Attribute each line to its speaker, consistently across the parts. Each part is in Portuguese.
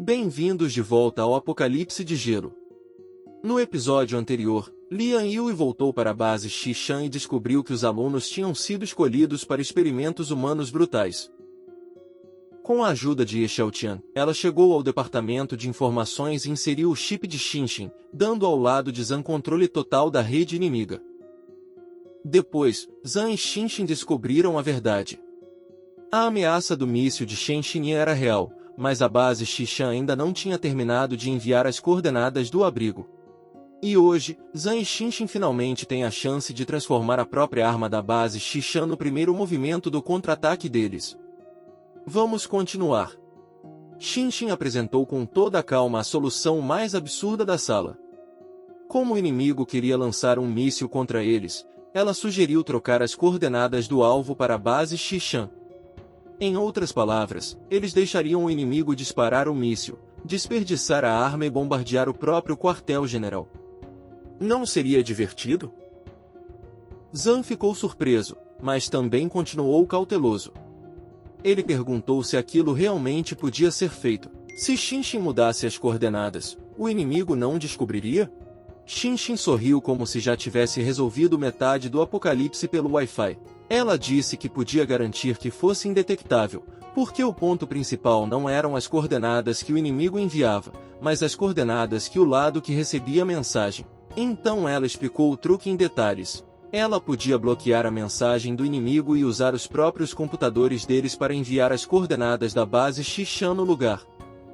Speaker 1: Bem-vindos de volta ao Apocalipse de Gelo. No episódio anterior, Lian Yue voltou para a base Xishan e descobriu que os alunos tinham sido escolhidos para experimentos humanos brutais. Com a ajuda de Ye Xiaotian, ela chegou ao departamento de informações e inseriu o chip de Xinxin, dando ao lado de Zhan controle total da rede inimiga. Depois, Zhan e Xinxin descobriram a verdade. A ameaça do míssil de Shenzhen era real, mas a base Xishan ainda não tinha terminado de enviar as coordenadas do abrigo. E hoje, Zhan e Xinxin finalmente têm a chance de transformar a própria arma da base Xishan no primeiro movimento do contra-ataque deles. Vamos continuar. Xinxin apresentou com toda a calma a solução mais absurda da sala. Como o inimigo queria lançar um míssil contra eles, ela sugeriu trocar as coordenadas do alvo para a base Xishan. Em outras palavras, eles deixariam o inimigo disparar o míssil, desperdiçar a arma e bombardear o próprio quartel-general. Não seria divertido? Zhan ficou surpreso, mas também continuou cauteloso. Ele perguntou se aquilo realmente podia ser feito. Se Xinxin mudasse as coordenadas, o inimigo não descobriria? Xinxin sorriu como se já tivesse resolvido metade do apocalipse pelo Wi-Fi. Ela disse que podia garantir que fosse indetectável, porque o ponto principal não eram as coordenadas que o inimigo enviava, mas as coordenadas que o lado que recebia a mensagem. Então ela explicou o truque em detalhes. Ela podia bloquear a mensagem do inimigo e usar os próprios computadores deles para enviar as coordenadas da base Xishan no lugar.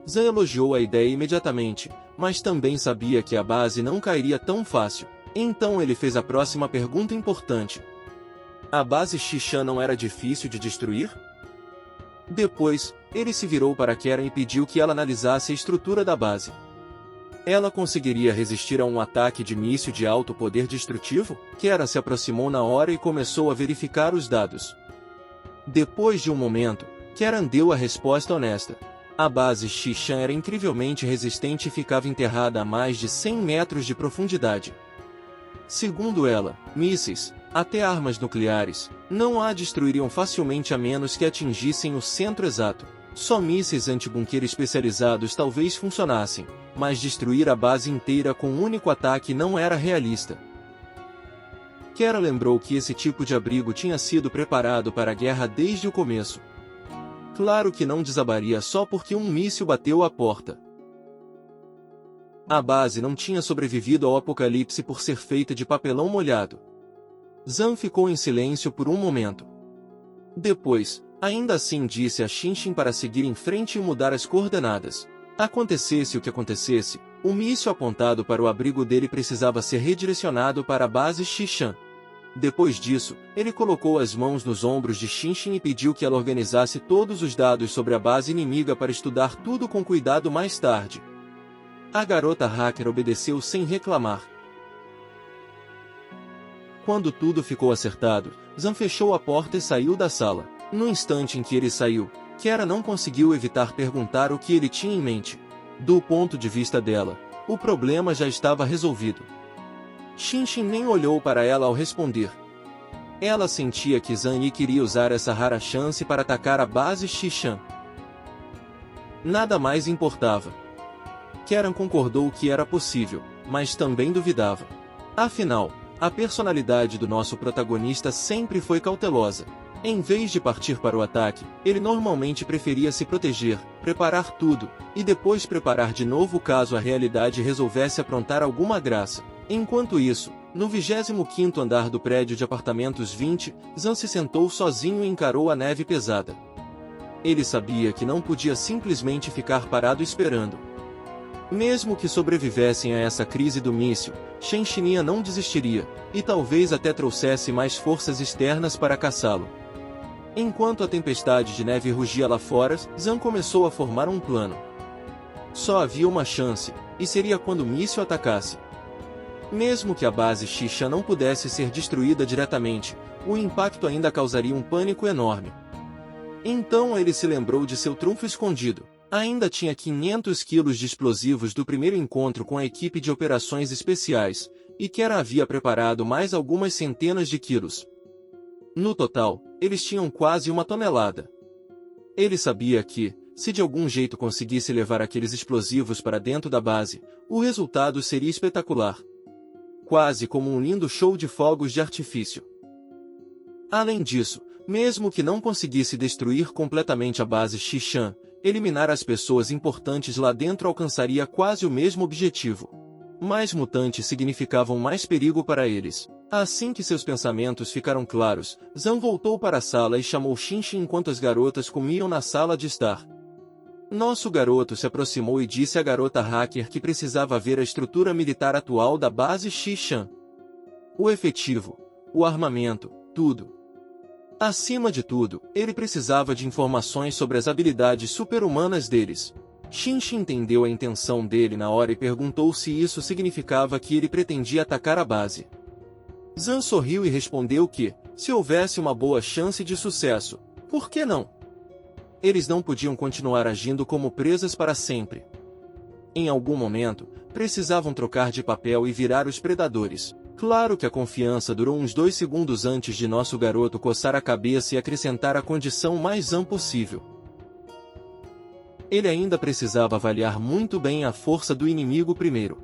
Speaker 1: Zhan elogiou a ideia imediatamente, mas também sabia que a base não cairia tão fácil. Então ele fez a próxima pergunta importante. A base Xishan não era difícil de destruir? Depois, ele se virou para Karen e pediu que ela analisasse a estrutura da base. Ela conseguiria resistir a um ataque de míssil de alto poder destrutivo? Karen se aproximou na hora e começou a verificar os dados. Depois de um momento, Karen deu a resposta honesta. A base Xishan era incrivelmente resistente e ficava enterrada a mais de 100 metros de profundidade. Segundo ela, mísseis, até armas nucleares, não a destruiriam facilmente a menos que atingissem o centro exato. Só mísseis antibunker especializados talvez funcionassem, mas destruir a base inteira com um único ataque não era realista. Kara lembrou que esse tipo de abrigo tinha sido preparado para a guerra desde o começo. Claro que não desabaria só porque um míssil bateu à porta. A base não tinha sobrevivido ao apocalipse por ser feita de papelão molhado. Zhan ficou em silêncio por um momento. Depois, ainda assim disse a Xinxin para seguir em frente e mudar as coordenadas. Acontecesse o que acontecesse, o míssil apontado para o abrigo dele precisava ser redirecionado para a base Xishan. Depois disso, ele colocou as mãos nos ombros de Xinxin e pediu que ela organizasse todos os dados sobre a base inimiga para estudar tudo com cuidado mais tarde. A garota hacker obedeceu sem reclamar. Quando tudo ficou acertado, Zhan fechou a porta e saiu da sala. No instante em que ele saiu, Kara não conseguiu evitar perguntar o que ele tinha em mente. Do ponto de vista dela, o problema já estava resolvido. Xinxin nem olhou para ela ao responder. Ela sentia que Zhan Yi queria usar essa rara chance para atacar a base Xishan. Nada mais importava. Karen concordou que era possível, mas também duvidava. Afinal, a personalidade do nosso protagonista sempre foi cautelosa. Em vez de partir para o ataque, ele normalmente preferia se proteger, preparar tudo, e depois preparar de novo caso a realidade resolvesse aprontar alguma graça. Enquanto isso, no 25º andar do prédio de apartamentos 20, Zhan se sentou sozinho e encarou a neve pesada. Ele sabia que não podia simplesmente ficar parado esperando. Mesmo que sobrevivessem a essa crise do míssil, Shenzhen não desistiria, e talvez até trouxesse mais forças externas para caçá-lo. Enquanto a tempestade de neve rugia lá fora, Zhan começou a formar um plano. Só havia uma chance, e seria quando o míssil atacasse. Mesmo que a base Xishan não pudesse ser destruída diretamente, o impacto ainda causaria um pânico enorme. Então ele se lembrou de seu trunfo escondido. Ainda tinha 500 quilos de explosivos do primeiro encontro com a equipe de operações especiais, e Kara havia preparado mais algumas centenas de quilos. No total, eles tinham quase 1 tonelada. Ele sabia que, Se de algum jeito conseguisse levar aqueles explosivos para dentro da base, o resultado seria espetacular. Quase como um lindo show de fogos de artifício. Além disso, mesmo que não conseguisse destruir completamente a base Xishan, eliminar as pessoas importantes lá dentro alcançaria quase o mesmo objetivo. Mais mutantes significavam mais perigo para eles. Assim que seus pensamentos ficaram claros, Zan voltou para a sala e chamou Xinxin enquanto as garotas comiam na sala de estar. Nosso garoto se aproximou e disse à garota hacker que precisava ver a estrutura militar atual da base Xishan. O efetivo, o armamento, tudo. Acima de tudo, ele precisava de informações sobre as habilidades super-humanas deles. Xinxin entendeu a intenção dele na hora e perguntou se isso significava que ele pretendia atacar a base. Zan sorriu e respondeu que, se houvesse uma boa chance de sucesso, por que não? Eles não podiam continuar agindo como presas para sempre. Em algum momento, precisavam trocar de papel e virar os predadores. Claro que a confiança durou uns 2 segundos antes de nosso garoto coçar a cabeça e acrescentar a condição mais Zan possível. Ele ainda precisava avaliar muito bem a força do inimigo primeiro.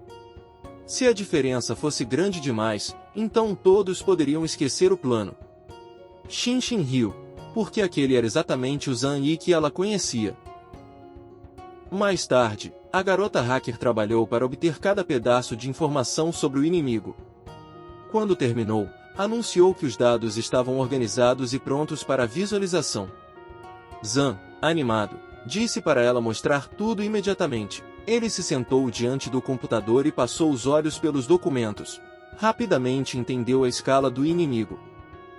Speaker 1: Se a diferença fosse grande demais, então todos poderiam esquecer o plano. Xinxin riu, porque aquele era exatamente o Zan Yi que ela conhecia. Mais tarde, a garota hacker trabalhou para obter cada pedaço de informação sobre o inimigo. Quando terminou, anunciou que os dados estavam organizados e prontos para visualização. Zan, animado, disse para ela mostrar tudo imediatamente. Ele se sentou diante do computador e passou os olhos pelos documentos. Rapidamente entendeu a escala do inimigo.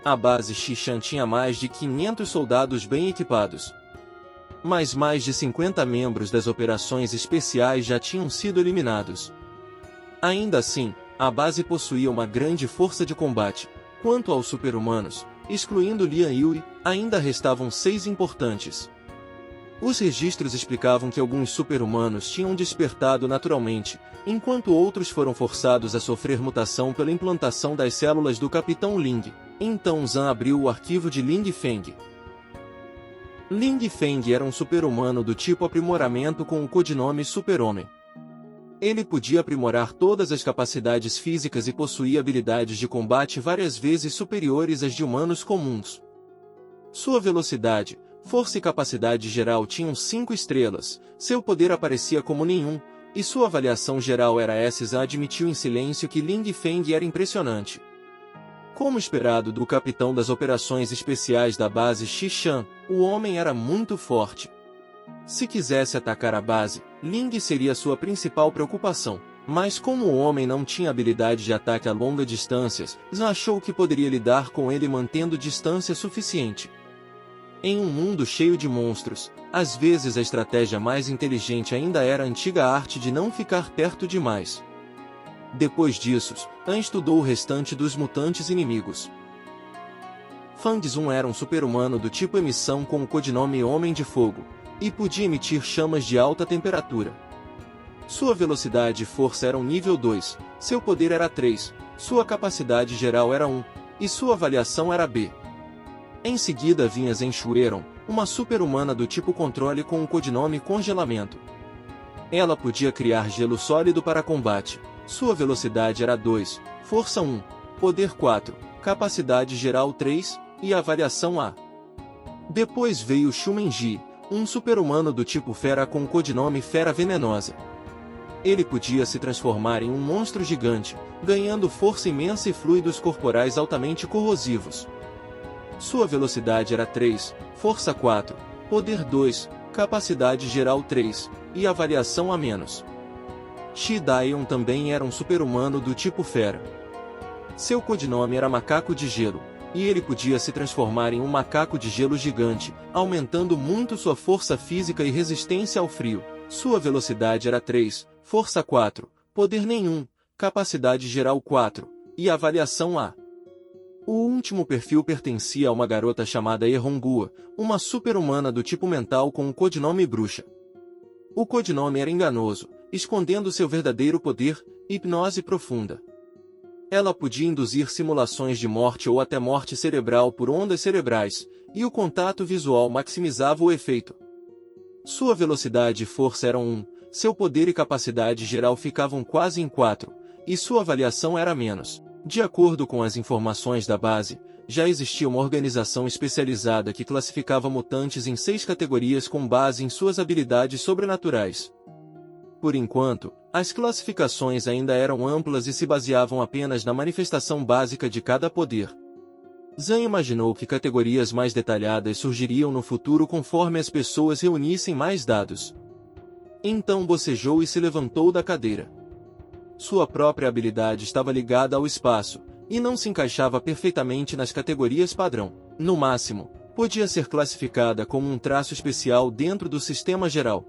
Speaker 1: A base Xishan tinha mais de 500 soldados bem equipados. Mas mais de 50 membros das operações especiais já tinham sido eliminados. Ainda assim, a base possuía uma grande força de combate. Quanto aos super-humanos, excluindo Lian Yui, ainda restavam 6 importantes. Os registros explicavam que alguns super-humanos tinham despertado naturalmente, enquanto outros foram forçados a sofrer mutação pela implantação das células do Capitão Ling. Então Zan abriu o arquivo de Ling Feng. Ling Feng era um super-humano do tipo aprimoramento com o codinome Super-Homem. Ele podia aprimorar todas as capacidades físicas e possuía habilidades de combate várias vezes superiores às de humanos comuns. Sua velocidade, força e capacidade geral tinham 5 estrelas, seu poder aparecia como nenhum, e sua avaliação geral era S. Zan admitiu em silêncio que Ling Feng era impressionante. Como esperado do capitão das operações especiais da base Xishan, o homem era muito forte. Se quisesse atacar a base, Ling seria sua principal preocupação. Mas como o homem não tinha habilidade de ataque a longas distâncias, Zan achou que poderia lidar com ele mantendo distância suficiente. Em um mundo cheio de monstros, às vezes a estratégia mais inteligente ainda era a antiga arte de não ficar perto demais. Depois disso, An estudou o restante dos mutantes inimigos. Fang Zun era um super-humano do tipo emissão com o codinome Homem de Fogo, e podia emitir chamas de alta temperatura. Sua velocidade e força eram nível 2, seu poder era 3, sua capacidade geral era 1, e sua avaliação era B. Em seguida vinha Zhen Shueron, uma super-humana do tipo controle com o codinome Congelamento. Ela podia criar gelo sólido para combate. Sua velocidade era 2, força 1, poder 4, capacidade geral 3, e avaliação A. Depois veio Shumenji, um super-humano do tipo Fera com o codinome Fera Venenosa. Ele podia se transformar em um monstro gigante, ganhando força imensa e fluidos corporais altamente corrosivos. Sua velocidade era 3, força 4, poder 2, capacidade geral 3, e avaliação A-. Shi Daion também era um super-humano do tipo Fera. Seu codinome era Macaco de Gelo, e ele podia se transformar em um macaco de gelo gigante, aumentando muito sua força física e resistência ao frio. Sua velocidade era 3, força 4, poder nenhum, capacidade geral 4, e avaliação A. O último perfil pertencia a uma garota chamada Erongua, uma super-humana do tipo mental com o codinome Bruxa. O codinome era enganoso, escondendo seu verdadeiro poder, hipnose profunda. Ela podia induzir simulações de morte ou até morte cerebral por ondas cerebrais, e o contato visual maximizava o efeito. Sua velocidade e força eram 1, seu poder e capacidade geral ficavam quase em 4, e sua avaliação era menos. De acordo com as informações da base, já existia uma organização especializada que classificava mutantes em 6 categorias com base em suas habilidades sobrenaturais. Por enquanto, as classificações ainda eram amplas e se baseavam apenas na manifestação básica de cada poder. Zan imaginou que categorias mais detalhadas surgiriam no futuro conforme as pessoas reunissem mais dados. Então bocejou e se levantou da cadeira. Sua própria habilidade estava ligada ao espaço, e não se encaixava perfeitamente nas categorias padrão. No máximo, podia ser classificada como um traço especial dentro do sistema geral.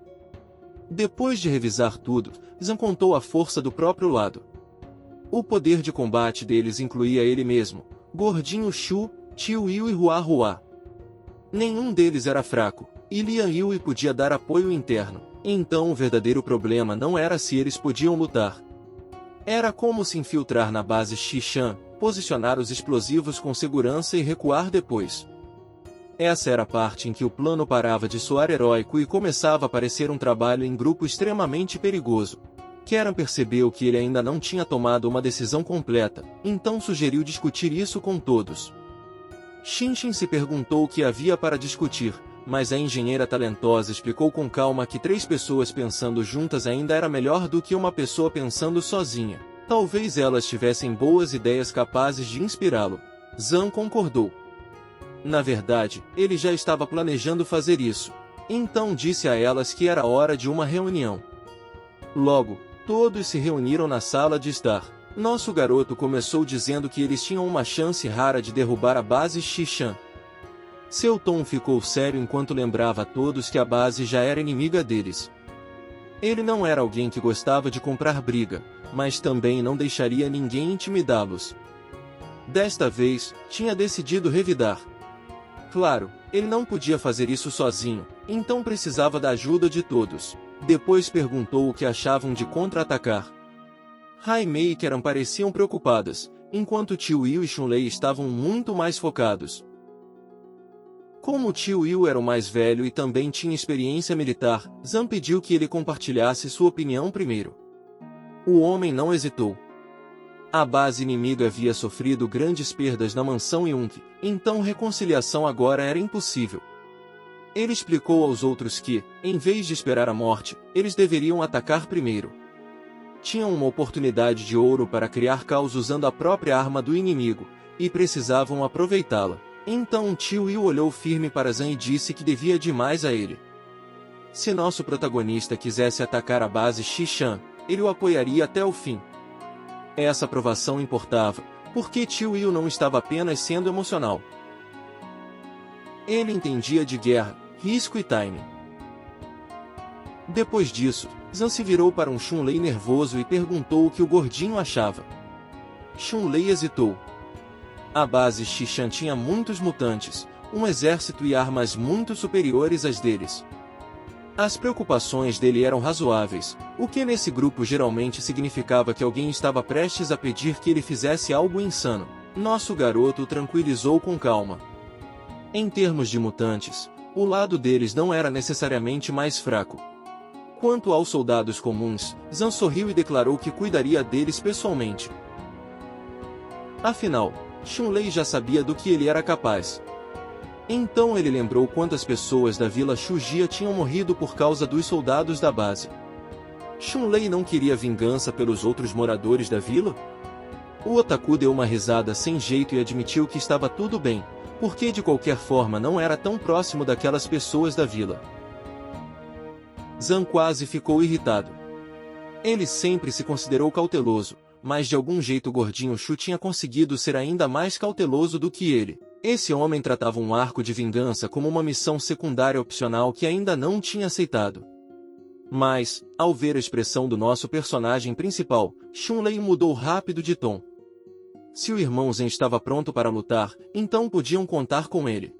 Speaker 1: Depois de revisar tudo, Zan contou a força do próprio lado. O poder de combate deles incluía ele mesmo, Gordinho Shu, Tio Yu e Hua Hua. Nenhum deles era fraco, e Lian Yui podia dar apoio interno. Então o verdadeiro problema não era se eles podiam lutar. Era como se infiltrar na base Xishan, posicionar os explosivos com segurança e recuar depois. Essa era a parte em que o plano parava de soar heróico e começava a parecer um trabalho em grupo extremamente perigoso. Kieran percebeu que ele ainda não tinha tomado uma decisão completa, então sugeriu discutir isso com todos. Shinshin se perguntou o que havia para discutir, mas a engenheira talentosa explicou com calma que 3 pessoas pensando juntas ainda era melhor do que uma pessoa pensando sozinha. Talvez elas tivessem boas ideias capazes de inspirá-lo. Zan concordou. Na verdade, ele já estava planejando fazer isso. Então disse a elas que era hora de uma reunião. Logo, todos se reuniram na sala de estar. Nosso garoto começou dizendo que eles tinham uma chance rara de derrubar a base Xishan. Seu tom ficou sério enquanto lembrava a todos que a base já era inimiga deles. Ele não era alguém que gostava de comprar briga, mas também não deixaria ninguém intimidá-los. Desta vez, tinha decidido revidar. Claro, ele não podia fazer isso sozinho, então precisava da ajuda de todos. Depois perguntou o que achavam de contra-atacar. Haimei e Kieran pareciam preocupadas, enquanto Tio Yu e Chun-Lei estavam muito mais focados. Como o Tio Yu era o mais velho e também tinha experiência militar, Zan pediu que ele compartilhasse sua opinião primeiro. O homem não hesitou. A base inimiga havia sofrido grandes perdas na mansão Yunque, então reconciliação agora era impossível. Ele explicou aos outros que, em vez de esperar a morte, eles deveriam atacar primeiro. Tinham uma oportunidade de ouro para criar caos usando a própria arma do inimigo, e precisavam aproveitá-la. Então Tio Yu olhou firme para Zan e disse que devia demais a ele. Se nosso protagonista quisesse atacar a base Xishan, ele o apoiaria até o fim. Essa aprovação importava, porque Tio Yu não estava apenas sendo emocional. Ele entendia de guerra, risco e timing. Depois disso, Zan se virou para um Chun-Lei nervoso e perguntou o que o gordinho achava. Chun-Lei hesitou. A base Xishan tinha muitos mutantes, um exército e armas muito superiores às deles. As preocupações dele eram razoáveis, o que nesse grupo geralmente significava que alguém estava prestes a pedir que ele fizesse algo insano. Nosso garoto o tranquilizou com calma. Em termos de mutantes, o lado deles não era necessariamente mais fraco. Quanto aos soldados comuns, Zan sorriu e declarou que cuidaria deles pessoalmente. Afinal, Chun-Lei já sabia do que ele era capaz. Então ele lembrou quantas pessoas da vila Shujia tinham morrido por causa dos soldados da base. Chun-Lei não queria vingança pelos outros moradores da vila? O otaku deu uma risada sem jeito e admitiu que estava tudo bem, porque de qualquer forma não era tão próximo daquelas pessoas da vila. Zan quase ficou irritado. Ele sempre se considerou cauteloso, mas de algum jeito o gordinho Shu tinha conseguido ser ainda mais cauteloso do que ele. Esse homem tratava um arco de vingança como uma missão secundária opcional que ainda não tinha aceitado. Mas, ao ver a expressão do nosso personagem principal, Chun-Lei mudou rápido de tom. Se o irmão Zen estava pronto para lutar, então podiam contar com ele.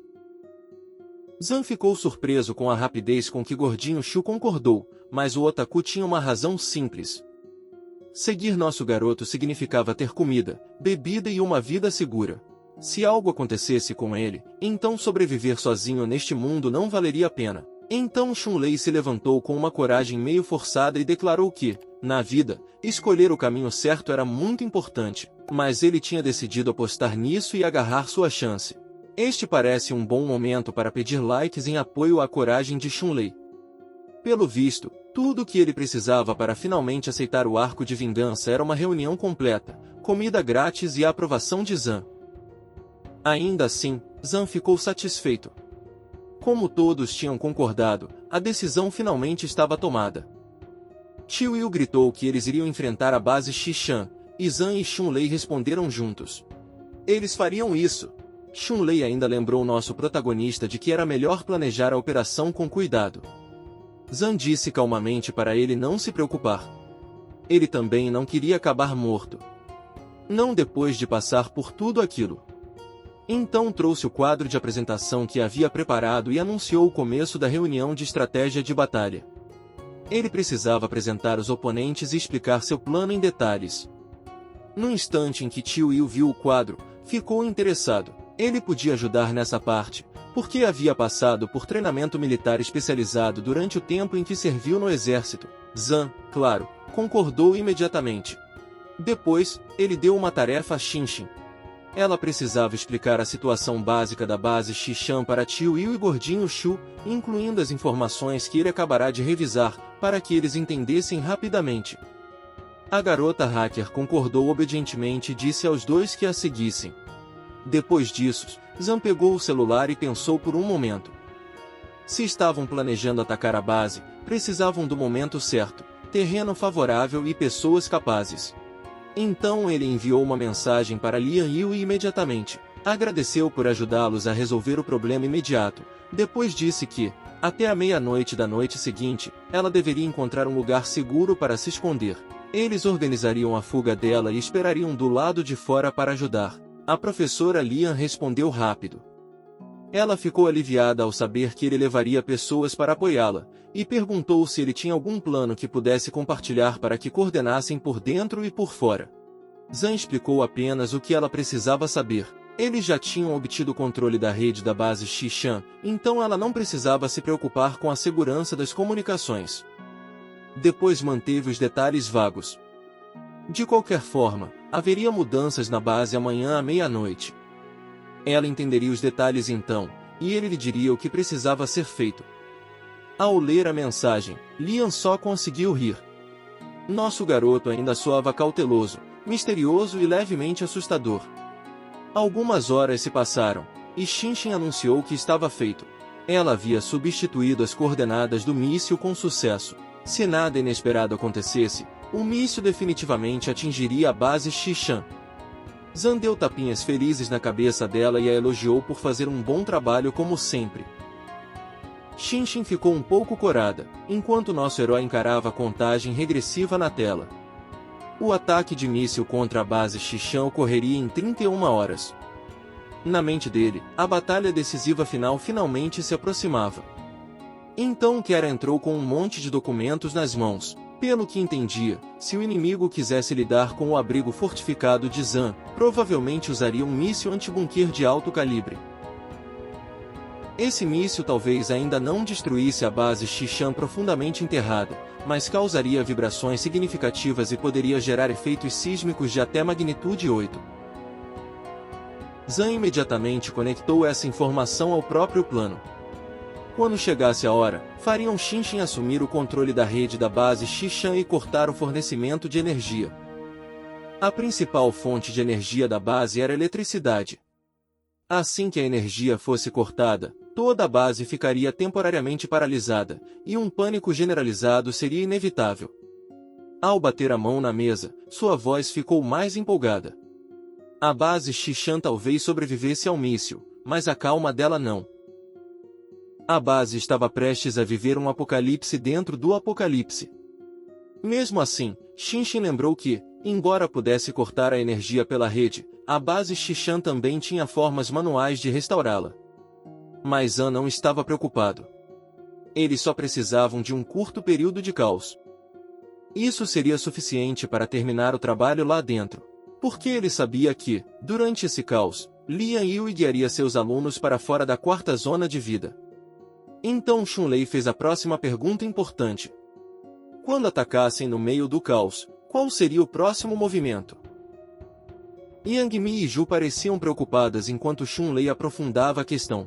Speaker 1: Zan ficou surpreso com a rapidez com que Gordinho Shu concordou, mas o otaku tinha uma razão simples. Seguir nosso garoto significava ter comida, bebida e uma vida segura. Se algo acontecesse com ele, então sobreviver sozinho neste mundo não valeria a pena. Então Chun-Lei se levantou com uma coragem meio forçada e declarou que, na vida, escolher o caminho certo era muito importante, mas ele tinha decidido apostar nisso e agarrar sua chance. Este parece um bom momento para pedir likes em apoio à coragem de Chun-Lei. Pelo visto, tudo o que ele precisava para finalmente aceitar o arco de vingança era uma reunião completa, comida grátis e a aprovação de Zan. Ainda assim, Zan ficou satisfeito. Como todos tinham concordado, a decisão finalmente estava tomada. Chiu Yu gritou que eles iriam enfrentar a base Xishan, e Zan e Chun-Lei responderam juntos. Eles fariam isso. Chun-Lei ainda lembrou nosso protagonista de que era melhor planejar a operação com cuidado. Zan disse calmamente para ele não se preocupar. Ele também não queria acabar morto. Não depois de passar por tudo aquilo. Então trouxe o quadro de apresentação que havia preparado e anunciou o começo da reunião de estratégia de batalha. Ele precisava apresentar os oponentes e explicar seu plano em detalhes. No instante em que Chiu Yu viu o quadro, ficou interessado. Ele podia ajudar nessa parte, porque havia passado por treinamento militar especializado durante o tempo em que serviu no exército. Zan, claro, concordou imediatamente. Depois, ele deu uma tarefa a Xinxin. Ela precisava explicar a situação básica da base Xishan para Chiu Yu e Gordinho Shu, incluindo as informações que ele acabará de revisar, para que eles entendessem rapidamente. A garota hacker concordou obedientemente e disse aos dois que a seguissem. Depois disso, Zan pegou o celular e pensou por um momento. Se estavam planejando atacar a base, precisavam do momento certo, terreno favorável e pessoas capazes. Então ele enviou uma mensagem para Lian Yu e imediatamente agradeceu por ajudá-los a resolver o problema imediato. Depois disse que, até a meia-noite da noite seguinte, ela deveria encontrar um lugar seguro para se esconder. Eles organizariam a fuga dela e esperariam do lado de fora para ajudar. A professora Lian respondeu rápido. Ela ficou aliviada ao saber que ele levaria pessoas para apoiá-la, e perguntou se ele tinha algum plano que pudesse compartilhar para que coordenassem por dentro e por fora. Zan explicou apenas o que ela precisava saber. Eles já tinham obtido o controle da rede da base Xishan, então ela não precisava se preocupar com a segurança das comunicações. Depois manteve os detalhes vagos. De qualquer forma, haveria mudanças na base amanhã à meia-noite. Ela entenderia os detalhes então, e ele lhe diria o que precisava ser feito. Ao ler a mensagem, Lian só conseguiu rir. Nosso garoto ainda soava cauteloso, misterioso e levemente assustador. Algumas horas se passaram, e Xinxin anunciou que estava feito. Ela havia substituído as coordenadas do míssil com sucesso. Se nada inesperado acontecesse, o míssil definitivamente atingiria a base Xishan. Zan deu tapinhas felizes na cabeça dela e a elogiou por fazer um bom trabalho como sempre. Xinxin ficou um pouco corada, enquanto nosso herói encarava a contagem regressiva na tela. O ataque de míssil contra a base Xishan ocorreria em 31 horas. Na mente dele, a batalha decisiva final finalmente se aproximava. Então Kera entrou com um monte de documentos nas mãos. Pelo que entendia, se o inimigo quisesse lidar com o abrigo fortificado de Zan, provavelmente usaria um míssil antibunker de alto calibre. Esse míssil talvez ainda não destruísse a base Xishan profundamente enterrada, mas causaria vibrações significativas e poderia gerar efeitos sísmicos de até magnitude 8. Zan imediatamente conectou essa informação ao próprio plano. Quando chegasse a hora, fariam Xinxin assumir o controle da rede da base Xishan e cortar o fornecimento de energia. A principal fonte de energia da base era a eletricidade. Assim que a energia fosse cortada, toda a base ficaria temporariamente paralisada, e um pânico generalizado seria inevitável. Ao bater a mão na mesa, sua voz ficou mais empolgada. A base Xishan talvez sobrevivesse ao míssil, mas a calma dela não. A base estava prestes a viver um apocalipse dentro do apocalipse. Mesmo assim, Xinxin lembrou que, embora pudesse cortar a energia pela rede, a base Xishan também tinha formas manuais de restaurá-la. Mas Zan não estava preocupado. Eles só precisavam de um curto período de caos. Isso seria suficiente para terminar o trabalho lá dentro. Porque ele sabia que, durante esse caos, Lian Yu guiaria seus alunos para fora da quarta zona de vida. Então Xunlei fez a próxima pergunta importante. Quando atacassem no meio do caos, qual seria o próximo movimento? Yang Mi e Ju pareciam preocupadas enquanto Xunlei aprofundava a questão.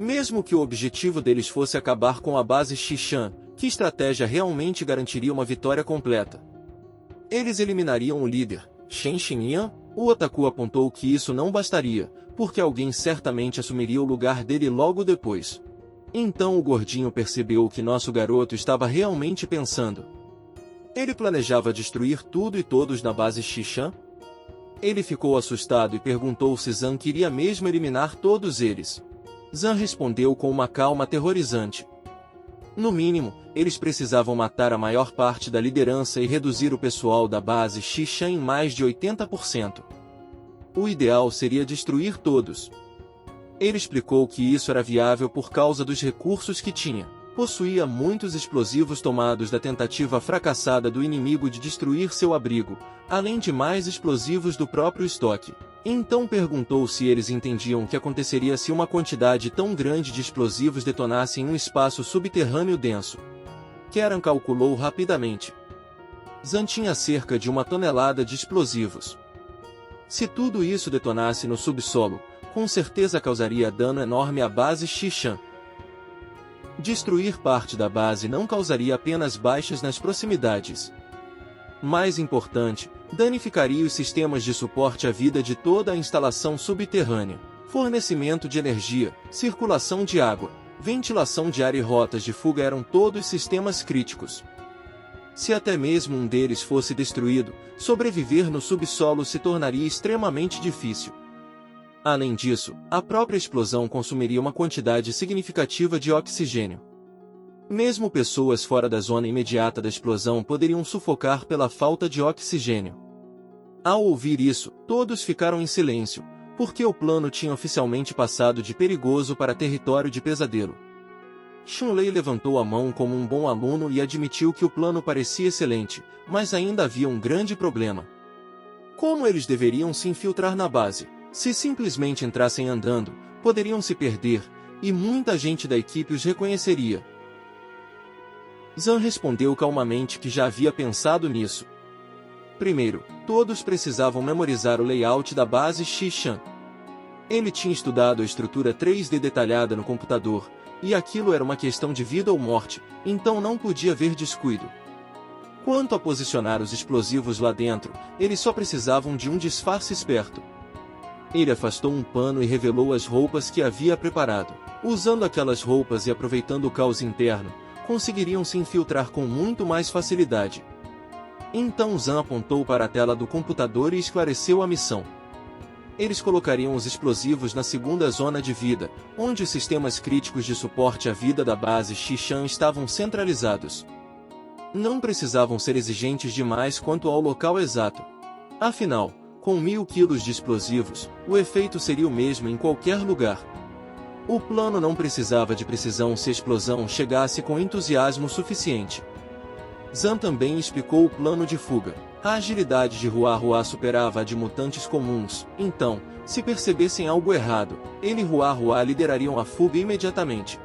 Speaker 1: Mesmo que o objetivo deles fosse acabar com a base Xishan, que estratégia realmente garantiria uma vitória completa? Eles eliminariam o líder, Shen Xinyan? O Otaku apontou que isso não bastaria, porque alguém certamente assumiria o lugar dele logo depois. Então o gordinho percebeu o que nosso garoto estava realmente pensando. Ele planejava destruir tudo e todos na base Xishan? Ele ficou assustado e perguntou se Zhang queria mesmo eliminar todos eles. Zhang respondeu com uma calma aterrorizante. No mínimo, eles precisavam matar a maior parte da liderança e reduzir o pessoal da base Xishan em mais de 80%. O ideal seria destruir todos. Ele explicou que isso era viável por causa dos recursos que tinha. Possuía muitos explosivos tomados da tentativa fracassada do inimigo de destruir seu abrigo, além de mais explosivos do próprio estoque. Então perguntou se eles entendiam o que aconteceria se uma quantidade tão grande de explosivos detonasse em um espaço subterrâneo denso. Keran calculou rapidamente. Zan tinha cerca de 1 tonelada de explosivos. Se tudo isso detonasse no subsolo, com certeza causaria dano enorme à base Xishan. Destruir parte da base não causaria apenas baixas nas proximidades. Mais importante, danificaria os sistemas de suporte à vida de toda a instalação subterrânea, fornecimento de energia, circulação de água, ventilação de ar e rotas de fuga eram todos sistemas críticos. Se até mesmo um deles fosse destruído, sobreviver no subsolo se tornaria extremamente difícil. Além disso, a própria explosão consumiria uma quantidade significativa de oxigênio. Mesmo pessoas fora da zona imediata da explosão poderiam sufocar pela falta de oxigênio. Ao ouvir isso, todos ficaram em silêncio, porque o plano tinha oficialmente passado de perigoso para território de pesadelo. Xunlei levantou a mão como um bom aluno e admitiu que o plano parecia excelente, mas ainda havia um grande problema. Como eles deveriam se infiltrar na base? Se simplesmente entrassem andando, poderiam se perder, e muita gente da equipe os reconheceria. Zhang respondeu calmamente que já havia pensado nisso. Primeiro, todos precisavam memorizar o layout da base Xishan. Ele tinha estudado a estrutura 3D detalhada no computador, e aquilo era uma questão de vida ou morte, então não podia haver descuido. Quanto a posicionar os explosivos lá dentro, eles só precisavam de um disfarce esperto. Ele afastou um pano e revelou as roupas que havia preparado. Usando aquelas roupas e aproveitando o caos interno, conseguiriam se infiltrar com muito mais facilidade. Então Zhang apontou para a tela do computador e esclareceu a missão. Eles colocariam os explosivos na segunda zona de vida, onde os sistemas críticos de suporte à vida da base Xishan estavam centralizados. Não precisavam ser exigentes demais quanto ao local exato. Afinal, com 1000 kg de explosivos, o efeito seria o mesmo em qualquer lugar. O plano não precisava de precisão se a explosão chegasse com entusiasmo suficiente. Zhang também explicou o plano de fuga. A agilidade de Hua Hua superava a de mutantes comuns, então, se percebessem algo errado, ele e Hua Hua liderariam a fuga imediatamente.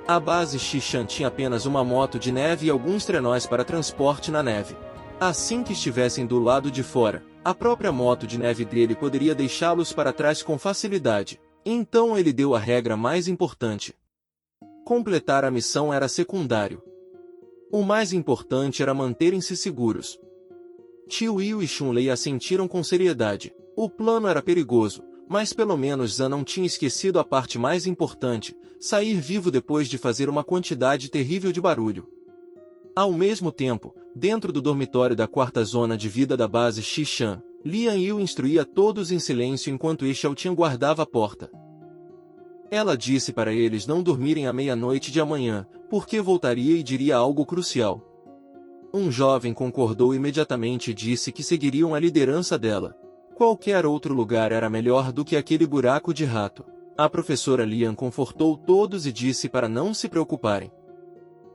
Speaker 1: A base Xishan tinha apenas uma moto de neve e alguns trenós para transporte na neve. Assim que estivessem do lado de fora, a própria moto de neve dele poderia deixá-los para trás com facilidade. Então ele deu a regra mais importante. Completar a missão era secundário. O mais importante era manterem-se seguros. Tio Yu e Xunlei assentiram com seriedade. O plano era perigoso, mas pelo menos Zan não tinha esquecido a parte mais importante, sair vivo depois de fazer uma quantidade terrível de barulho. Ao mesmo tempo, dentro do dormitório da quarta zona de vida da base Xishan, Lian Yu instruía todos em silêncio enquanto Xiaotian guardava a porta. Ela disse para eles não dormirem à meia-noite de amanhã, porque voltaria e diria algo crucial. Um jovem concordou imediatamente e disse que seguiriam a liderança dela. Qualquer outro lugar era melhor do que aquele buraco de rato. A professora Lian confortou todos e disse para não se preocuparem.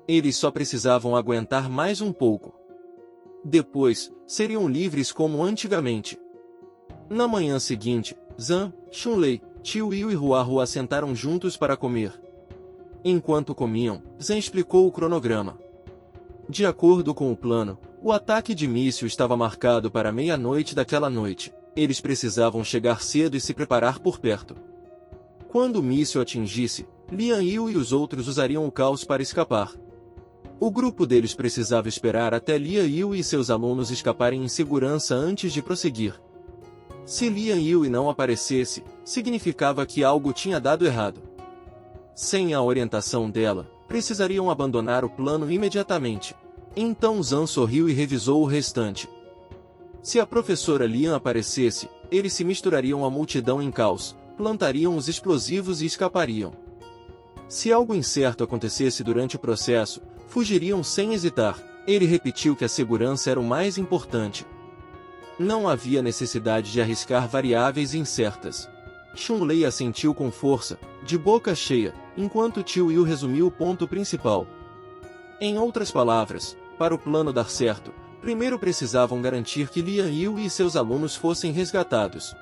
Speaker 1: Eles só precisavam aguentar mais um pouco. Depois, seriam livres como antigamente. Na manhã seguinte, Zhang, Xunlei, Tio Yu e Hua Hua sentaram juntos para comer. Enquanto comiam, Zan explicou o cronograma. De acordo com o plano, o ataque de míssil estava marcado para meia-noite daquela noite. Eles precisavam chegar cedo e se preparar por perto. Quando o míssil atingisse, Lian Yu e os outros usariam o caos para escapar. O grupo deles precisava esperar até Lian Yu e seus alunos escaparem em segurança antes de prosseguir. Se Lian Yu não aparecesse, significava que algo tinha dado errado. Sem a orientação dela, precisariam abandonar o plano imediatamente. Então Zan sorriu e revisou o restante. Se a professora Lian aparecesse, eles se misturariam à multidão em caos, plantariam os explosivos e escapariam. Se algo incerto acontecesse durante o processo, fugiriam sem hesitar. Ele repetiu que a segurança era o mais importante. Não havia necessidade de arriscar variáveis incertas. Chun-Lei assentiu com força, de boca cheia, enquanto Tio Yu resumiu o ponto principal. Em outras palavras, para o plano dar certo, primeiro precisavam garantir que Lian Yu e seus alunos fossem resgatados.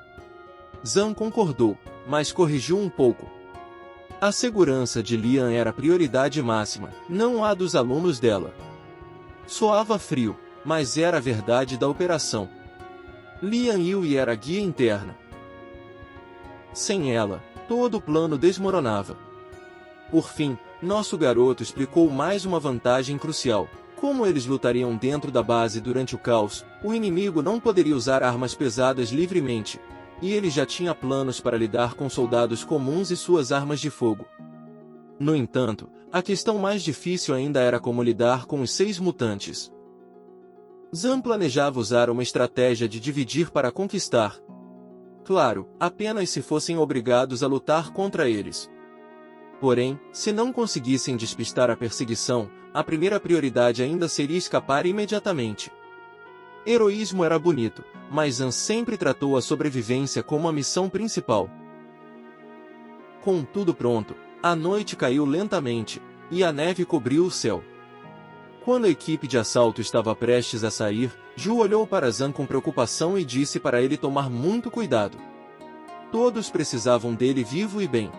Speaker 1: Zan concordou, mas corrigiu um pouco. A segurança de Lian era a prioridade máxima, não a dos alunos dela. Soava frio, mas era a verdade da operação. Lian Yu era a guia interna. Sem ela, todo o plano desmoronava. Por fim, nosso garoto explicou mais uma vantagem crucial. Como eles lutariam dentro da base durante o caos, o inimigo não poderia usar armas pesadas livremente. E ele já tinha planos para lidar com soldados comuns e suas armas de fogo. No entanto, a questão mais difícil ainda era como lidar com os 6 mutantes. Zan planejava usar uma estratégia de dividir para conquistar. Claro, apenas se fossem obrigados a lutar contra eles. Porém, se não conseguissem despistar a perseguição, a primeira prioridade ainda seria escapar imediatamente. Heroísmo era bonito, mas Zan sempre tratou a sobrevivência como a missão principal. Com tudo pronto, a noite caiu lentamente, e a neve cobriu o céu. Quando a equipe de assalto estava prestes a sair, Ju olhou para Zan com preocupação e disse para ele tomar muito cuidado. Todos precisavam dele vivo e bem.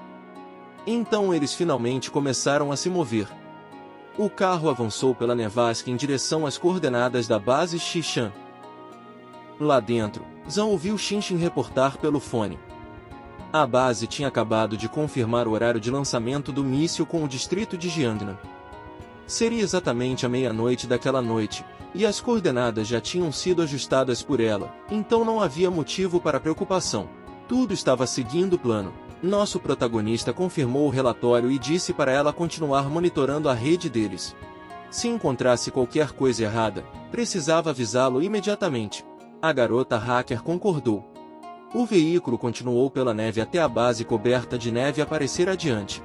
Speaker 1: Então eles finalmente começaram a se mover. O carro avançou pela nevasca em direção às coordenadas da base Xishan. Lá dentro, Zan ouviu Xinshin reportar pelo fone. A base tinha acabado de confirmar o horário de lançamento do míssil com o distrito de Jiangnan. Seria exatamente a meia-noite daquela noite, e as coordenadas já tinham sido ajustadas por ela, então não havia motivo para preocupação. Tudo estava seguindo o plano. Nosso protagonista confirmou o relatório e disse para ela continuar monitorando a rede deles. Se encontrasse qualquer coisa errada, precisava avisá-lo imediatamente. A garota hacker concordou. O veículo continuou pela neve até a base coberta de neve aparecer adiante.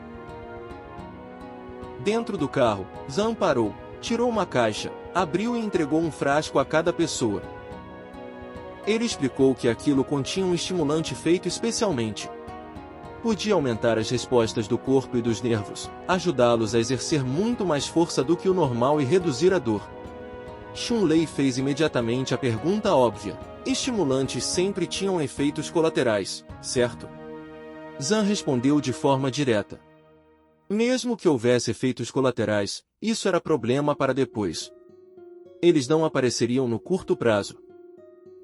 Speaker 1: Dentro do carro, Zan parou, tirou uma caixa, abriu e entregou um frasco a cada pessoa. Ele explicou que aquilo continha um estimulante feito especialmente. Podia aumentar as respostas do corpo e dos nervos, ajudá-los a exercer muito mais força do que o normal e reduzir a dor. Chun-Lei fez imediatamente a pergunta óbvia. Estimulantes sempre tinham efeitos colaterais, certo? Zan respondeu de forma direta. Mesmo que houvesse efeitos colaterais, isso era problema para depois. Eles não apareceriam no curto prazo.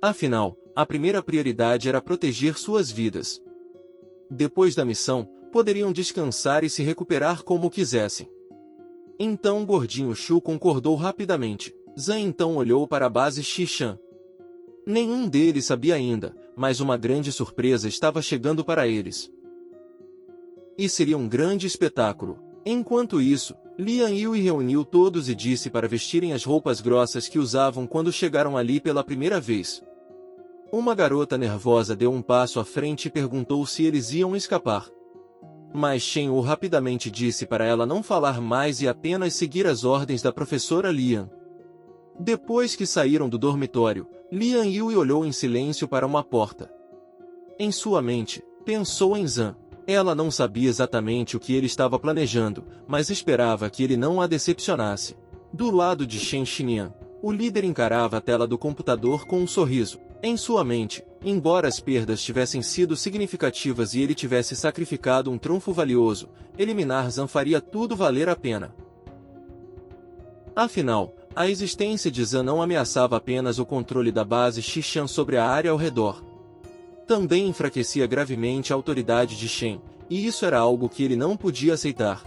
Speaker 1: Afinal, a primeira prioridade era proteger suas vidas. Depois da missão, poderiam descansar e se recuperar como quisessem. Então o gordinho Shu concordou rapidamente. Zan então olhou para a base Xishan. Nenhum deles sabia ainda, mas uma grande surpresa estava chegando para eles. E seria um grande espetáculo. Enquanto isso, Lian Yu reuniu todos e disse para vestirem as roupas grossas que usavam quando chegaram ali pela primeira vez. Uma garota nervosa deu um passo à frente e perguntou se eles iam escapar. Mas Shen-Wu rapidamente disse para ela não falar mais e apenas seguir as ordens da professora Lian. Depois que saíram do dormitório, Lian Yu olhou em silêncio para uma porta. Em sua mente, pensou em Zan. Ela não sabia exatamente o que ele estava planejando, mas esperava que ele não a decepcionasse. Do lado de Shen Xinyan, o líder encarava a tela do computador com um sorriso. Em sua mente, Embora as perdas tivessem sido significativas e ele tivesse sacrificado um trunfo valioso, eliminar Zan faria tudo valer a pena. Afinal, a existência de Zan não ameaçava apenas o controle da base Xishan sobre a área ao redor. Também enfraquecia gravemente a autoridade de Shen, e isso era algo que ele não podia aceitar.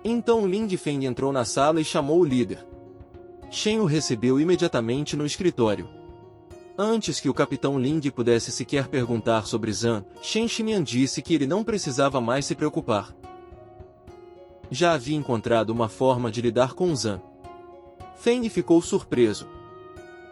Speaker 1: Então Ling Feng entrou na sala e chamou o líder. Shen o recebeu imediatamente no escritório. Antes que o capitão Ling pudesse sequer perguntar sobre Zan, Shen Xinyan disse que ele não precisava mais se preocupar. Já havia encontrado uma forma de lidar com Zan. Feng ficou surpreso.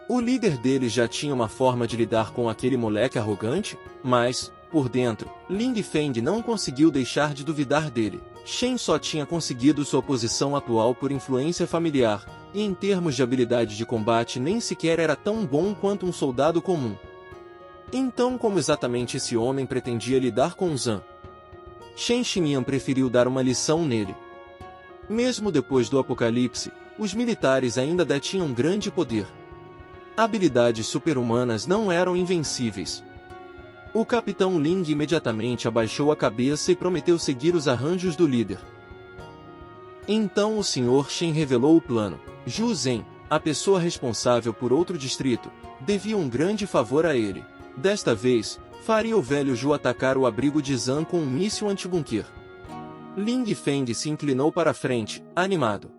Speaker 1: O líder deles já tinha uma forma de lidar com aquele moleque arrogante, mas, por dentro, Ling Feng não conseguiu deixar de duvidar dele. Shen só tinha conseguido sua posição atual por influência familiar, e em termos de habilidade de combate nem sequer era tão bom quanto um soldado comum. Então como exatamente esse homem pretendia lidar com Zan? Shen Xinyan preferiu dar uma lição nele. Mesmo depois do apocalipse, os militares ainda detinham grande poder. Habilidades super-humanas não eram invencíveis. O capitão Ling imediatamente abaixou a cabeça e prometeu seguir os arranjos do líder. Então o Sr. Shen revelou o plano. Zhu Zhen, a pessoa responsável por outro distrito, devia um grande favor a ele. Desta vez, faria o velho Zhu atacar o abrigo de Zan com um míssil antibunker. Ling Feng se inclinou para a frente, animado.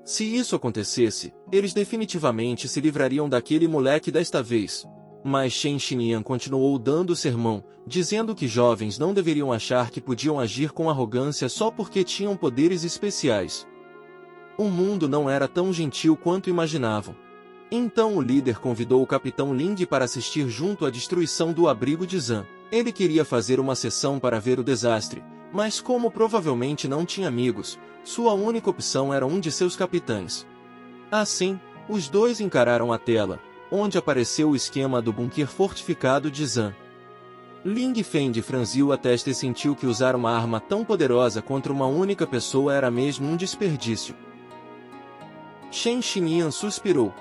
Speaker 1: Se isso acontecesse, eles definitivamente se livrariam daquele moleque desta vez. Mas Shen Xinyan continuou dando sermão, dizendo que jovens não deveriam achar que podiam agir com arrogância só porque tinham poderes especiais. O mundo não era tão gentil quanto imaginavam. Então o líder convidou o capitão Ling para assistir junto à destruição do abrigo de Zan. Ele queria fazer uma sessão para ver o desastre, mas como provavelmente não tinha amigos, sua única opção era um de seus capitães. Assim, os dois encararam a tela, onde apareceu o esquema do bunker fortificado de Zan. Ling Feng franziu a testa e sentiu que usar uma arma tão poderosa contra uma única pessoa era mesmo um desperdício. Shen Xinyan suspirou.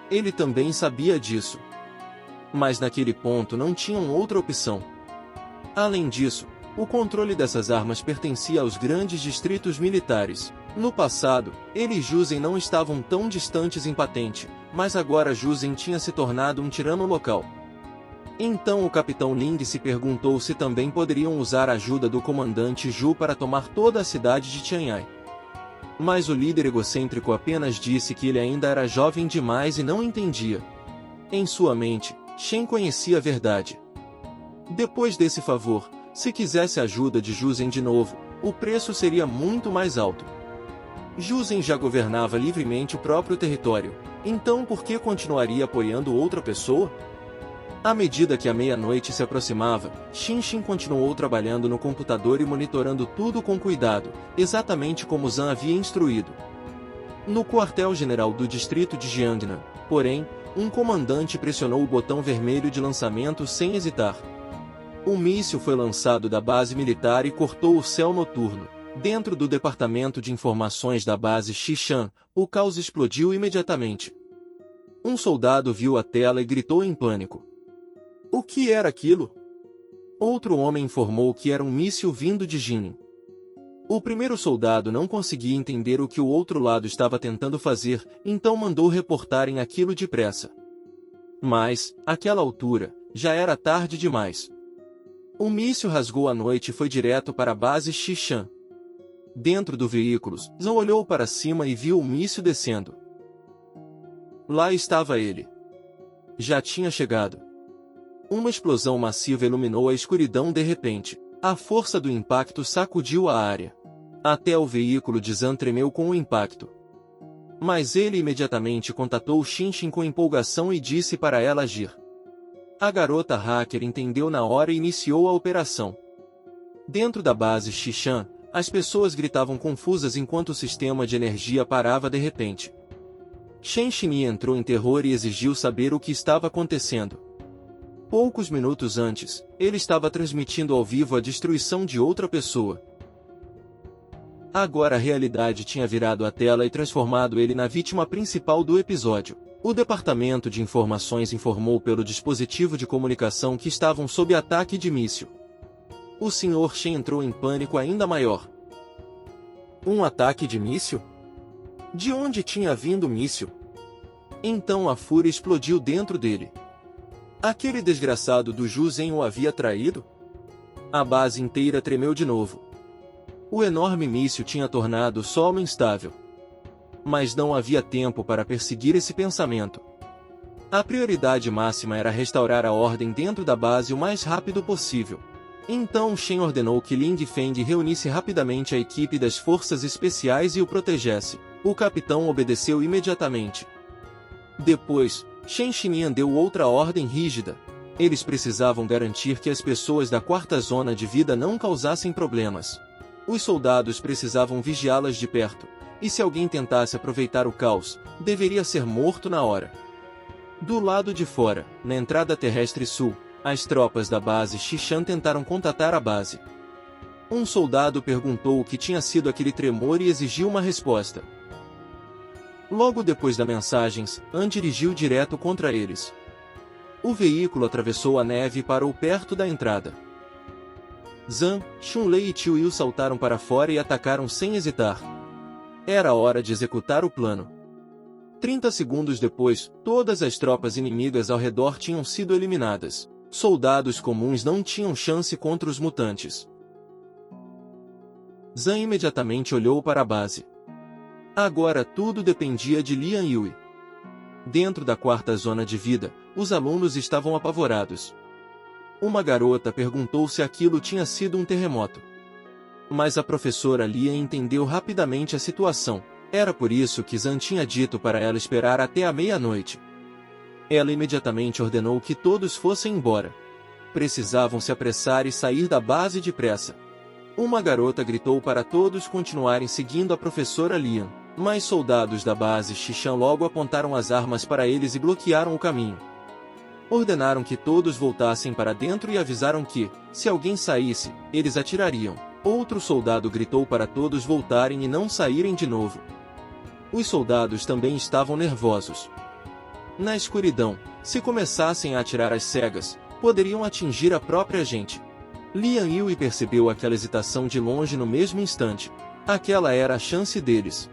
Speaker 1: Ele também sabia disso. Mas naquele ponto não tinham outra opção. Além disso, o controle dessas armas pertencia aos grandes distritos militares. No passado, ele e Zhu Zhen não estavam tão distantes em patente, mas agora Zhu Zhen tinha se tornado um tirano local. Então o capitão Ling se perguntou se também poderiam usar a ajuda do comandante Zhu para tomar toda a cidade de Tianyai. Mas o líder egocêntrico apenas disse que ele ainda era jovem demais e não entendia. Em sua mente, Shen conhecia a verdade. Depois desse favor, se quisesse a ajuda de Zhu Zhen de novo, o preço seria muito mais alto. Zhu Zhen já governava livremente o próprio território, então por que continuaria apoiando outra pessoa? À medida que a meia-noite se aproximava, Xin continuou trabalhando no computador e monitorando tudo com cuidado, exatamente como Zan havia instruído. No quartel-general do distrito de Jiangnan, porém, um comandante pressionou o botão vermelho de lançamento sem hesitar. O míssil foi lançado da base militar e cortou o céu noturno. Dentro do departamento de informações da base Xishan, o caos explodiu imediatamente. Um soldado viu a tela e gritou em pânico. O que era aquilo? Outro homem informou que era um míssil vindo de Jinin. O primeiro soldado não conseguia entender o que o outro lado estava tentando fazer, então mandou reportarem aquilo depressa. Mas, àquela altura, já era tarde demais. O míssil rasgou a noite e foi direto para a base Xishan. Dentro do veículo, Zhao olhou para cima e viu o míssil descendo. Lá estava ele. Já tinha chegado. Uma explosão massiva iluminou a escuridão de repente. A força do impacto sacudiu a área. Até o veículo de Zan tremeu com o impacto. Mas ele imediatamente contatou Xin com empolgação e disse para ela agir. A garota hacker entendeu na hora e iniciou a operação. Dentro da base Xishan, as pessoas gritavam confusas enquanto o sistema de energia parava de repente. Shen Xinyi entrou em terror e exigiu saber o que estava acontecendo. Poucos minutos antes, ele estava transmitindo ao vivo a destruição de outra pessoa. Agora a realidade tinha virado a tela e transformado ele na vítima principal do episódio. O Departamento de Informações informou pelo dispositivo de comunicação que estavam sob ataque de míssil. O Sr. Shen entrou em pânico ainda maior. Um ataque de míssil? De onde tinha vindo o míssil? Então a fúria explodiu dentro dele. Aquele desgraçado do Zhu Zhen o havia traído? A base inteira tremeu de novo. O enorme míssil tinha tornado o solo instável. Mas não havia tempo para perseguir esse pensamento. A prioridade máxima era restaurar a ordem dentro da base o mais rápido possível. Então Shen ordenou que Ling Feng reunisse rapidamente a equipe das forças especiais e o protegesse. O capitão obedeceu imediatamente. Depois, Shen Xinyan deu outra ordem rígida. Eles precisavam garantir que as pessoas da quarta zona de vida não causassem problemas. Os soldados precisavam vigiá-las de perto, e se alguém tentasse aproveitar o caos, deveria ser morto na hora. Do lado de fora, na entrada terrestre sul, as tropas da base Xishan tentaram contatar a base. Um soldado perguntou o que tinha sido aquele tremor e exigiu uma resposta. Logo depois das mensagens, Han dirigiu direto contra eles. O veículo atravessou a neve e parou perto da entrada. Zhang, Xunlei e Qiu Yu saltaram para fora e atacaram sem hesitar. Era hora de executar o plano. 30 segundos depois, todas as tropas inimigas ao redor tinham sido eliminadas. Soldados comuns não tinham chance contra os mutantes. Zhang imediatamente olhou para a base. Agora tudo dependia de Lian Yui. Dentro da quarta zona de vida, os alunos estavam apavorados. Uma garota perguntou se aquilo tinha sido um terremoto. Mas a professora Lian entendeu rapidamente a situação. Era por isso que Zhang tinha dito para ela esperar até a meia-noite. Ela imediatamente ordenou que todos fossem embora. Precisavam se apressar e sair da base depressa. Uma garota gritou para todos continuarem seguindo a professora Lian, mas soldados da base Xishan logo apontaram as armas para eles e bloquearam o caminho. Ordenaram que todos voltassem para dentro e avisaram que, se alguém saísse, eles atirariam. Outro soldado gritou para todos voltarem e não saírem de novo. Os soldados também estavam nervosos. Na escuridão, se começassem a atirar às cegas, poderiam atingir a própria gente. Lian Yui percebeu aquela hesitação de longe no mesmo instante. Aquela era a chance deles.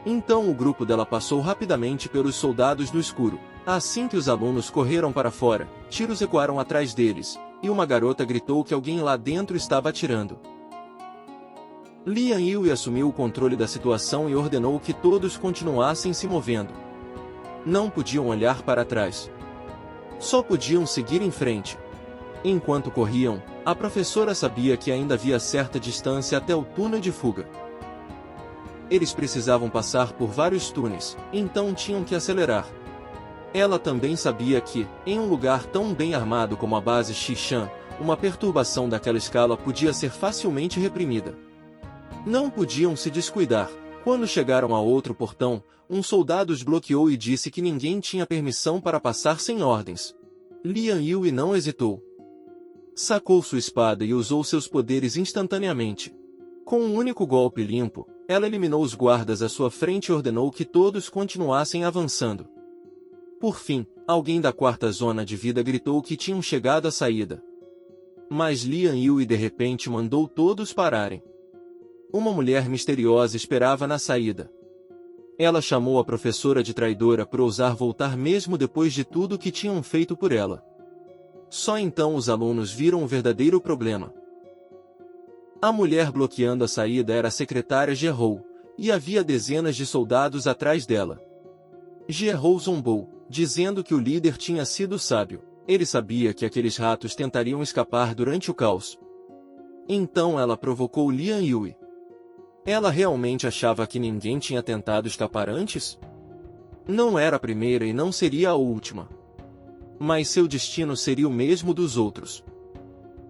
Speaker 1: Então o grupo dela passou rapidamente pelos soldados no escuro. Assim que os alunos correram para fora, tiros ecoaram atrás deles, e uma garota gritou que alguém lá dentro estava atirando. Lian Yui assumiu o controle da situação e ordenou que todos continuassem se movendo. Não podiam olhar para trás. Só podiam seguir em frente. Enquanto corriam, a professora sabia que ainda havia certa distância até o túnel de fuga. Eles precisavam passar por vários túneis, então tinham que acelerar. Ela também sabia que, em um lugar tão bem armado como a base Xishan, uma perturbação daquela escala podia ser facilmente reprimida. Não podiam se descuidar. Quando chegaram a outro portão, um soldado os bloqueou e disse que ninguém tinha permissão para passar sem ordens. Lian Yui não hesitou. Sacou sua espada e usou seus poderes instantaneamente. Com um único golpe limpo, ela eliminou os guardas à sua frente e ordenou que todos continuassem avançando. Por fim, alguém da quarta zona de vida gritou que tinham chegado à saída. Mas Lian Yui de repente mandou todos pararem. Uma mulher misteriosa esperava na saída. Ela chamou a professora de traidora por ousar voltar mesmo depois de tudo que tinham feito por ela. Só então os alunos viram o verdadeiro problema. A mulher bloqueando a saída era a secretária Gerrou, e havia dezenas de soldados atrás dela. Gerrou zombou, dizendo que o líder tinha sido sábio. Ele sabia que aqueles ratos tentariam escapar durante o caos. Então ela provocou Lian Yui. Ela realmente achava que ninguém tinha tentado escapar antes? Não era a primeira e não seria a última. Mas seu destino seria o mesmo dos outros.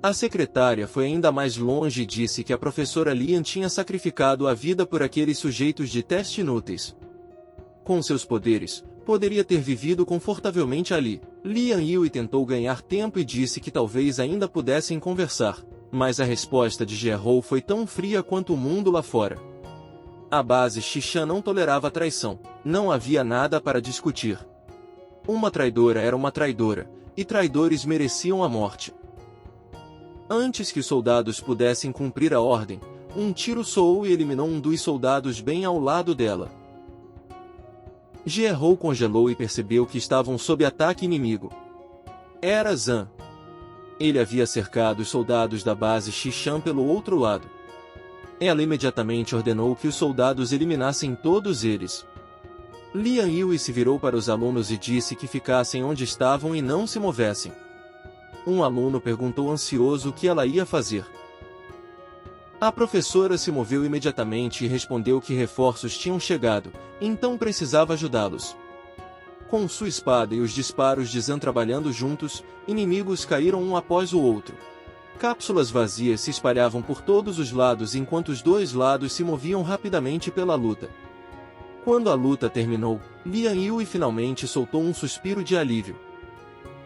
Speaker 1: A secretária foi ainda mais longe e disse que a professora Lian tinha sacrificado a vida por aqueles sujeitos de teste inúteis. Com seus poderes, poderia ter vivido confortavelmente ali. Lian Yui tentou ganhar tempo e disse que talvez ainda pudessem conversar. Mas a resposta de Gerrou foi tão fria quanto o mundo lá fora. A base Xishan não tolerava traição, não havia nada para discutir. Uma traidora era uma traidora, e traidores mereciam a morte. Antes que os soldados pudessem cumprir a ordem, um tiro soou e eliminou um dos soldados bem ao lado dela. Gerrou congelou e percebeu que estavam sob ataque inimigo. Era Zan. Ele havia cercado os soldados da base Xishan pelo outro lado. Ela imediatamente ordenou que os soldados eliminassem todos eles. Lian Yue se virou para os alunos e disse que ficassem onde estavam e não se movessem. Um aluno perguntou ansioso o que ela ia fazer. A professora se moveu imediatamente e respondeu que reforços tinham chegado, então precisava ajudá-los. Com sua espada e os disparos de Zan trabalhando juntos, inimigos caíram um após o outro. Cápsulas vazias se espalhavam por todos os lados enquanto os dois lados se moviam rapidamente pela luta. Quando a luta terminou, Lian Yue finalmente soltou um suspiro de alívio.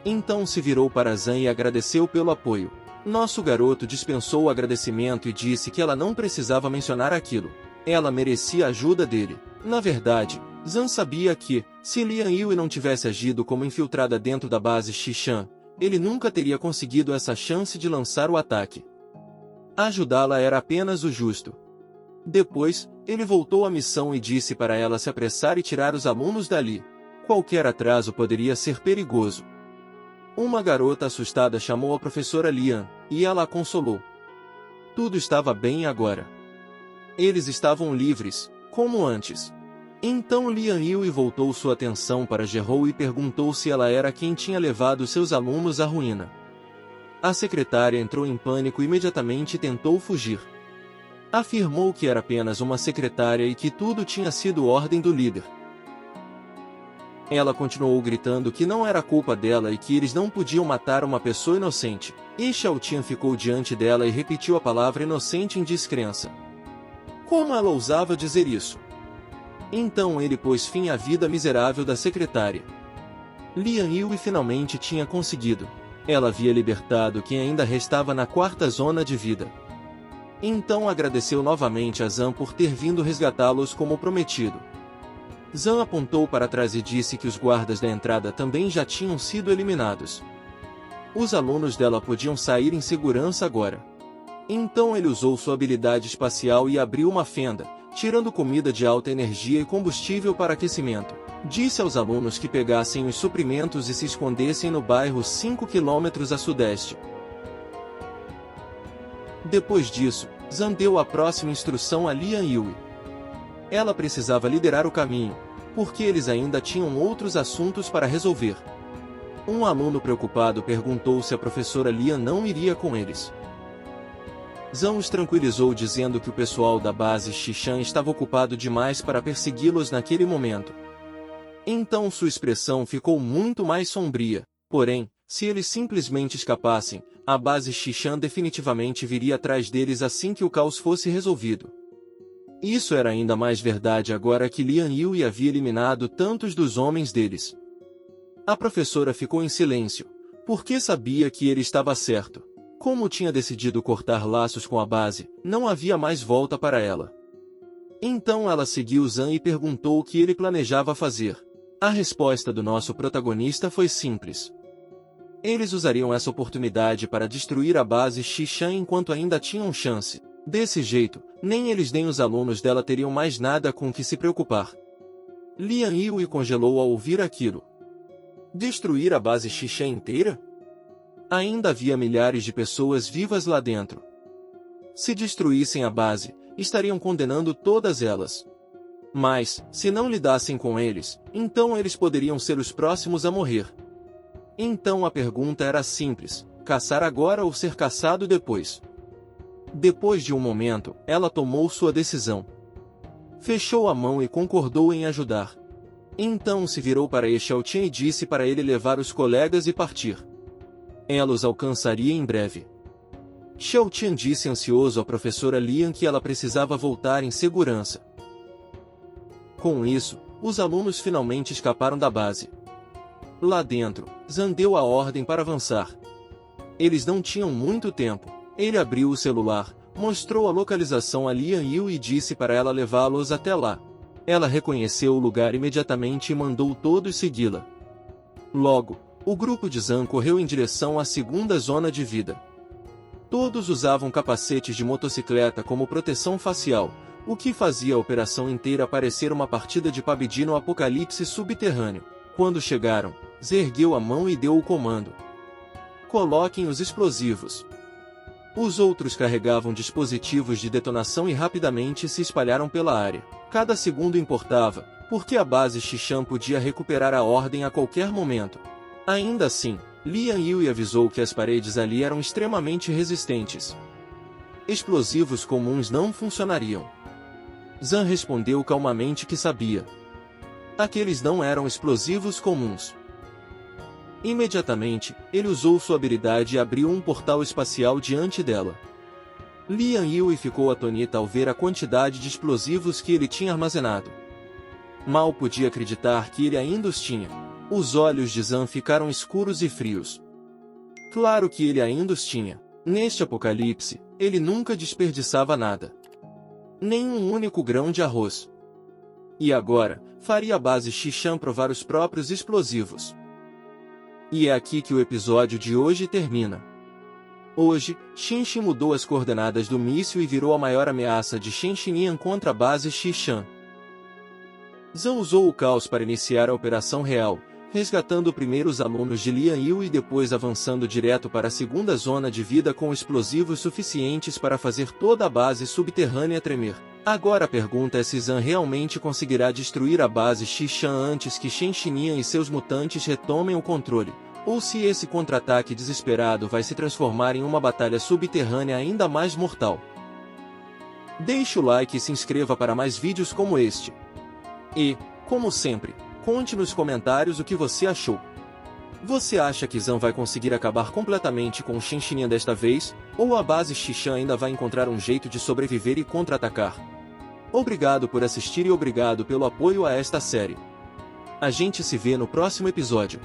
Speaker 1: Então se virou para Zan e agradeceu pelo apoio. Nosso garoto dispensou o agradecimento e disse que ela não precisava mencionar aquilo. Ela merecia a ajuda dele. Na verdade, Zan sabia que, se Lian Yue não tivesse agido como infiltrada dentro da base Xishan, ele nunca teria conseguido essa chance de lançar o ataque. Ajudá-la era apenas o justo. Depois, ele voltou à missão e disse para ela se apressar e tirar os alunos dali. Qualquer atraso poderia ser perigoso. Uma garota assustada chamou a professora Lian, e ela a consolou. Tudo estava bem agora. Eles estavam livres, como antes. Então Lian Yue voltou sua atenção para Gerrou e perguntou se ela era quem tinha levado seus alunos à ruína. A secretária entrou em pânico imediatamente e tentou fugir. Afirmou que era apenas uma secretária e que tudo tinha sido ordem do líder. Ela continuou gritando que não era culpa dela e que eles não podiam matar uma pessoa inocente. E Xiaotian ficou diante dela e repetiu a palavra inocente em descrença. Como ela ousava dizer isso? Então ele pôs fim à vida miserável da secretária. Lian Yue finalmente tinha conseguido. Ela havia libertado quem ainda restava na quarta zona de vida. Então agradeceu novamente a Zan por ter vindo resgatá-los como prometido. Zan apontou para trás e disse que os guardas da entrada também já tinham sido eliminados. Os alunos dela podiam sair em segurança agora. Então ele usou sua habilidade espacial e abriu uma fenda, tirando comida de alta energia e combustível para aquecimento. Disse aos alunos que pegassem os suprimentos e se escondessem no bairro 5 km a sudeste. Depois disso, Zan deu a próxima instrução a Lian Yue. Ela precisava liderar o caminho, porque eles ainda tinham outros assuntos para resolver. Um aluno preocupado perguntou se a professora Lian não iria com eles. Zan os tranquilizou dizendo que o pessoal da base Xishan estava ocupado demais para persegui-los naquele momento. Então sua expressão ficou muito mais sombria, porém, se eles simplesmente escapassem, a base Xishan definitivamente viria atrás deles assim que o caos fosse resolvido. Isso era ainda mais verdade agora que Lian Yue havia eliminado tantos dos homens deles. A professora ficou em silêncio, porque sabia que ele estava certo. Como tinha decidido cortar laços com a base, não havia mais volta para ela. Então ela seguiu Zan e perguntou o que ele planejava fazer. A resposta do nosso protagonista foi simples. Eles usariam essa oportunidade para destruir a base Xishan enquanto ainda tinham chance. Desse jeito, nem eles nem os alunos dela teriam mais nada com que se preocupar. Lian Yue congelou ao ouvir aquilo. Destruir a base Xishan inteira? Ainda havia milhares de pessoas vivas lá dentro. Se destruíssem a base, estariam condenando todas elas. Mas, se não lidassem com eles, então eles poderiam ser os próximos a morrer. Então a pergunta era simples: caçar agora ou ser caçado depois? Depois de um momento, ela tomou sua decisão. Fechou a mão e concordou em ajudar. Então se virou para Xiaotian e disse para ele levar os colegas e partir. Ela os alcançaria em breve. Xiaotian disse ansioso à professora Lian que ela precisava voltar em segurança. Com isso, os alunos finalmente escaparam da base. Lá dentro, Zan deu a ordem para avançar. Eles não tinham muito tempo. Ele abriu o celular, mostrou a localização a Lian Yu e disse para ela levá-los até lá. Ela reconheceu o lugar imediatamente e mandou todos segui-la. Logo, o grupo de Zhang correu em direção à segunda zona de vida. Todos usavam capacetes de motocicleta como proteção facial, o que fazia a operação inteira parecer uma partida de PUBG no apocalipse subterrâneo. Quando chegaram, Zhe ergueu a mão e deu o comando. Coloquem os explosivos. Os outros carregavam dispositivos de detonação e rapidamente se espalharam pela área. Cada segundo importava, porque a base Xishan podia recuperar a ordem a qualquer momento. Ainda assim, Lian Yu avisou que as paredes ali eram extremamente resistentes. Explosivos comuns não funcionariam. Zhang respondeu calmamente que sabia. Aqueles não eram explosivos comuns. Imediatamente, ele usou sua habilidade e abriu um portal espacial diante dela. Lian Yu ficou atônita ao ver a quantidade de explosivos que ele tinha armazenado. Mal podia acreditar que ele ainda os tinha. Os olhos de Zhang ficaram escuros e frios. Claro que ele ainda os tinha. Neste apocalipse, ele nunca desperdiçava nada. Nem um único grão de arroz. E agora, faria a base Xishan provar os próprios explosivos. E é aqui que o episódio de hoje termina. Hoje, Xinxin mudou as coordenadas do míssil e virou a maior ameaça de Shenxinian contra a base Xishan. Zhang usou o caos para iniciar a operação real, resgatando primeiro os alunos de Lian Yu e depois avançando direto para a segunda zona de vida com explosivos suficientes para fazer toda a base subterrânea tremer. Agora a pergunta é se Zhang realmente conseguirá destruir a base Xishan antes que Shenxinian e seus mutantes retomem o controle, ou se esse contra-ataque desesperado vai se transformar em uma batalha subterrânea ainda mais mortal. Deixe o like e se inscreva para mais vídeos como este. E, como sempre, conte nos comentários o que você achou. Você acha que Zhang vai conseguir acabar completamente com o Shenxinian desta vez, ou a base Xishan ainda vai encontrar um jeito de sobreviver e contra-atacar? Obrigado por assistir e obrigado pelo apoio a esta série. A gente se vê no próximo episódio.